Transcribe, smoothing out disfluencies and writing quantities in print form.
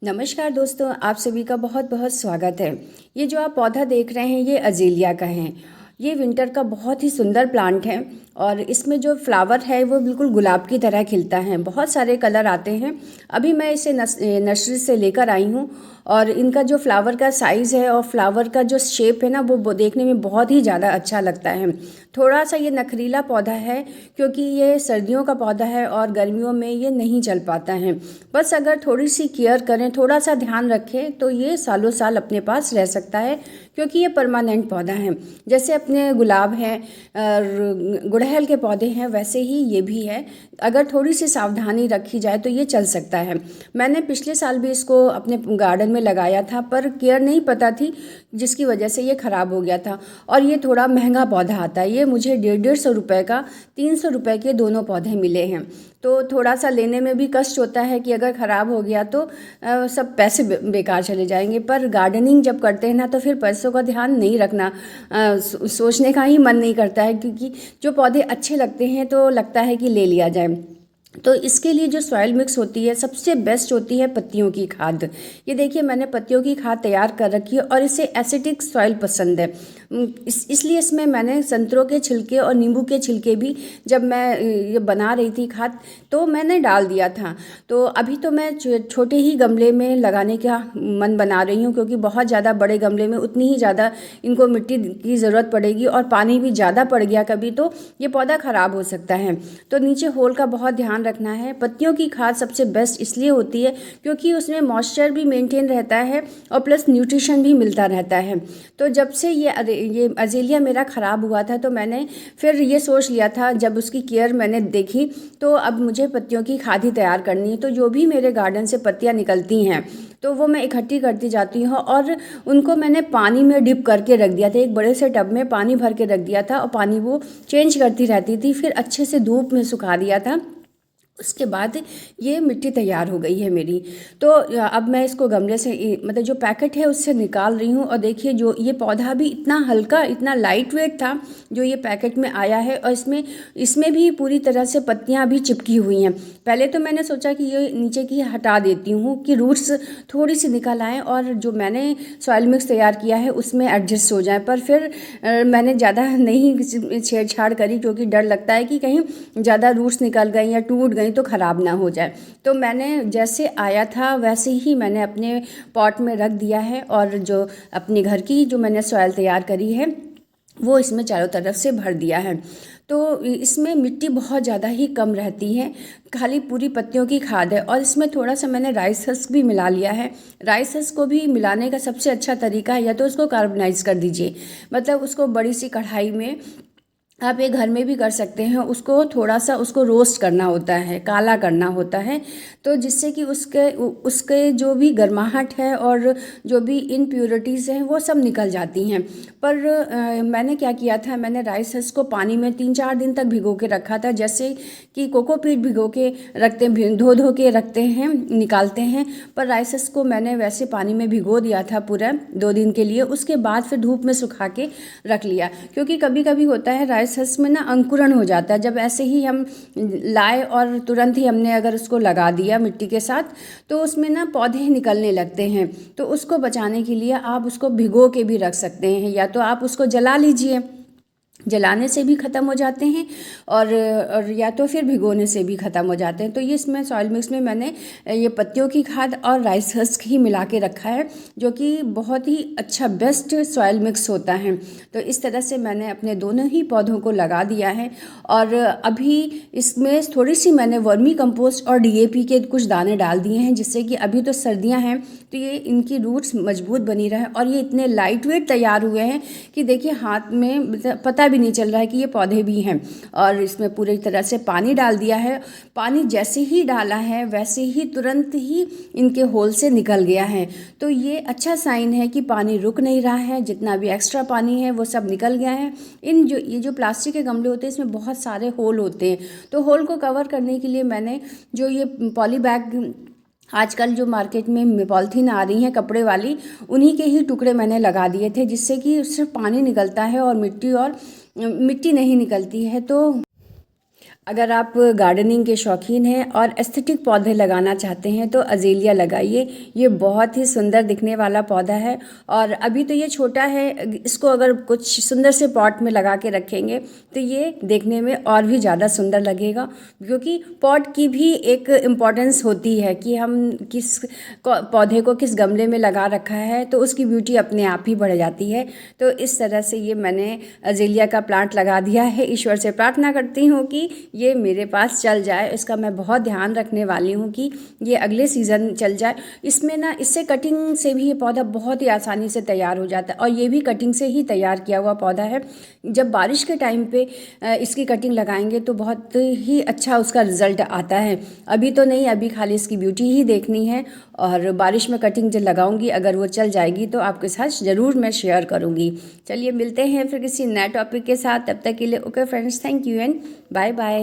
नमस्कार दोस्तों, आप सभी का बहुत बहुत स्वागत है। ये जो आप पौधा देख रहे हैं ये अजीलिया का है। ये विंटर का बहुत ही सुंदर प्लांट है और इसमें जो फ्लावर है वो बिल्कुल गुलाब की तरह खिलता है। बहुत सारे कलर आते हैं। अभी मैं इसे नर्सरी से लेकर आई हूँ और इनका जो फ्लावर का साइज़ है और फ्लावर का जो शेप है ना वो देखने में बहुत ही ज़्यादा अच्छा लगता है। थोड़ा सा ये नखरीला पौधा है क्योंकि ये सर्दियों का पौधा है और गर्मियों में ये नहीं चल पाता है। बस अगर थोड़ी सी केयर करें, थोड़ा सा ध्यान रखें तो ये सालों साल अपने पास रह सकता है क्योंकि ये परमानेंट पौधा है। जैसे अपने गुलाब हैं, गुड़हल के पौधे हैं, वैसे ही ये भी है। अगर थोड़ी सी सावधानी रखी जाए तो ये चल सकता है। मैंने पिछले साल भी इसको अपने गार्डन में लगाया था पर केयर नहीं पता थी जिसकी वजह से ये ख़राब हो गया था। और ये थोड़ा महंगा पौधा आता है। ये मुझे 150-150 का 300 रुपये के दोनों पौधे मिले हैं। तो थोड़ा सा लेने में भी कष्ट होता है कि अगर ख़राब हो गया तो सब पैसे बेकार चले जाएंगे। पर गार्डनिंग जब करते हैं ना तो फिर पैसों का ध्यान नहीं रखना, सोचने का ही मन नहीं करता है क्योंकि जो पौधे अच्छे लगते हैं तो लगता है कि ले लिया जाए। तो इसके लिए जो सॉइल मिक्स होती है सबसे बेस्ट होती है पत्तियों की खाद। ये देखिए मैंने पत्तियों की खाद तैयार कर रखी है और इसे एसिडिक सॉइल पसंद है। इसलिए इसमें मैंने संतरों के छिलके और नींबू के छिलके भी जब मैं ये बना रही थी खाद तो मैंने डाल दिया था। तो अभी तो मैं छोटे ही गमले में लगाने का मन बना रही हूँ क्योंकि बहुत ज़्यादा बड़े गमले में उतनी ही ज़्यादा इनको मिट्टी की ज़रूरत पड़ेगी और पानी भी ज़्यादा पड़ गया कभी तो ये पौधा ख़राब हो सकता है। तो नीचे होल का बहुत ध्यान रखना है। पत्तियों की खाद सबसे बेस्ट इसलिए होती है क्योंकि उसमें मॉइस्चर भी मेंटेन रहता है और प्लस न्यूट्रिशन भी मिलता रहता है। तो जब से ये अजीलिया मेरा ख़राब हुआ था तो मैंने फिर ये सोच लिया था, जब उसकी केयर मैंने देखी तो अब मुझे पत्तियों की खाद ही तैयार करनी है। तो जो भी मेरे गार्डन से पत्तियाँ निकलती हैं तो वो मैं इकट्ठी करती जाती हूँ और उनको मैंने पानी में डिप करके रख दिया था। एक बड़े से टब में पानी भर के रख दिया था और पानी वो चेंज करती रहती थी। फिर अच्छे से धूप में सुखा दिया था। उसके बाद ये मिट्टी तैयार हो गई है मेरी। तो अब मैं इसको गमले से मतलब जो पैकेट है उससे निकाल रही हूँ और देखिए जो ये पौधा भी इतना हल्का, इतना लाइट वेट था जो ये पैकेट में आया है और इसमें भी पूरी तरह से पत्तियाँ भी चिपकी हुई हैं। पहले तो मैंने सोचा कि ये नीचे की हटा देती हूँ कि रूट्स थोड़ी सी निकल आएँ और जो मैंने सॉइल मिक्स तैयार किया है उसमें एडजस्ट हो जाए। पर फिर मैंने ज़्यादा नहीं छेड़छाड़ करी क्योंकि डर लगता है कि कहीं ज़्यादा रूट्स निकल गई या टूट गई तो ख़राब ना हो जाए। तो मैंने जैसे आया था वैसे ही मैंने अपने पॉट में रख दिया है और जो अपने घर की जो मैंने सॉइल तैयार करी है वो इसमें चारों तरफ से भर दिया है। तो इसमें मिट्टी बहुत ज़्यादा ही कम रहती है, खाली पूरी पत्तियों की खाद है। और इसमें थोड़ा सा मैंने राइस हस्क भी मिला लिया है। राइस हस्क को भी मिलाने का सबसे अच्छा तरीका है या तो उसको कार्बनाइज कर दीजिए, मतलब उसको बड़ी सी कढ़ाई में, आप ये घर में भी कर सकते हैं, उसको थोड़ा सा उसको रोस्ट करना होता है, काला करना होता है। तो जिससे कि उसके उसके जो भी गर्माहट है और जो भी इनप्योरिटीज़ हैं वो सब निकल जाती हैं। पर मैंने क्या किया था, मैंने राइस हस्क को पानी में 3-4 दिन तक भिगो के रखा था। जैसे कि कोकोपीट भिगो के रखते हैं, धो धो के रखते हैं, निकालते हैं। पर राइस हस्क को मैंने वैसे पानी में भिगो दिया था पूरा 2 दिन के लिए। उसके बाद फिर धूप में सुखा के रख लिया क्योंकि कभी कभी होता है राइस हस्क में ना अंकुरण हो जाता है। जब ऐसे ही हम लाए और तुरंत ही हमने अगर उसको लगा दिया मिट्टी के साथ तो उसमें ना पौधे निकलने लगते हैं। तो उसको बचाने के लिए आप उसको भिगो के भी रख सकते हैं या तो आप उसको जला लीजिए, जलाने से भी ख़त्म हो जाते हैं और या तो फिर भिगोने से भी ख़त्म हो जाते हैं। तो ये इसमें सॉइल मिक्स में मैंने ये पत्तियों की खाद और राइस हस्क ही मिला के रखा है जो कि बहुत ही अच्छा बेस्ट सॉइल मिक्स होता है। तो इस तरह से मैंने अपने दोनों ही पौधों को लगा दिया है और अभी इसमें थोड़ी सी मैंने वर्मी कंपोस्ट और डीएपी के कुछ दाने डाल दिए हैं जिससे कि अभी तो सर्दियाँ हैं तो ये इनकी रूट्स मजबूत बनी रहे। और ये इतने लाइट वेट तैयार हुए हैं कि देखिए हाथ में पता भी नहीं चल रहा है कि ये पौधे भी हैं। और इसमें पूरी तरह से पानी डाल दिया है। पानी जैसे ही डाला है वैसे ही तुरंत ही इनके होल से निकल गया है। तो ये अच्छा साइन है कि पानी रुक नहीं रहा है, जितना भी एक्स्ट्रा पानी है वो सब निकल गया है। ये जो प्लास्टिक के गमले होते हैं इसमें बहुत सारे होल होते हैं। तो होल को कवर करने के लिए मैंने जो ये पॉली बैग आजकल जो मार्केट में पॉलीथीन आ रही हैं कपड़े वाली, उन्हीं के ही टुकड़े मैंने लगा दिए थे जिससे कि उससे पानी निकलता है और मिट्टी नहीं निकलती है। तो अगर आप गार्डनिंग के शौकीन हैं और एस्थेटिक पौधे लगाना चाहते हैं तो अज़ेलिया लगाइए। ये बहुत ही सुंदर दिखने वाला पौधा है और अभी तो ये छोटा है, इसको अगर कुछ सुंदर से पॉट में लगा के रखेंगे तो ये देखने में और भी ज़्यादा सुंदर लगेगा, क्योंकि पॉट की भी एक इम्पॉर्टेंस होती है कि हम किस पौधे को किस गमले में लगा रखा है तो उसकी ब्यूटी अपने आप ही बढ़ जाती है। तो इस तरह से ये मैंने अज़ेलिया का प्लांट लगा दिया है। ईश्वर से प्रार्थना करती हूँ कि ये मेरे पास चल जाए, इसका मैं बहुत ध्यान रखने वाली हूँ कि ये अगले सीज़न चल जाए। इसमें ना इससे कटिंग से भी ये पौधा बहुत ही आसानी से तैयार हो जाता है और ये भी कटिंग से ही तैयार किया हुआ पौधा है। जब बारिश के टाइम पे इसकी कटिंग लगाएंगे तो बहुत ही अच्छा उसका रिज़ल्ट आता है। अभी तो नहीं, अभी खाली इसकी ब्यूटी ही देखनी है और बारिश में कटिंग जब लगाऊंगी अगर वो चल जाएगी तो आपके साथ ज़रूर मैं शेयर करूँगी। चलिए मिलते हैं फिर किसी नए टॉपिक के साथ, तब तक के लिए okay friends, thank you and bye bye.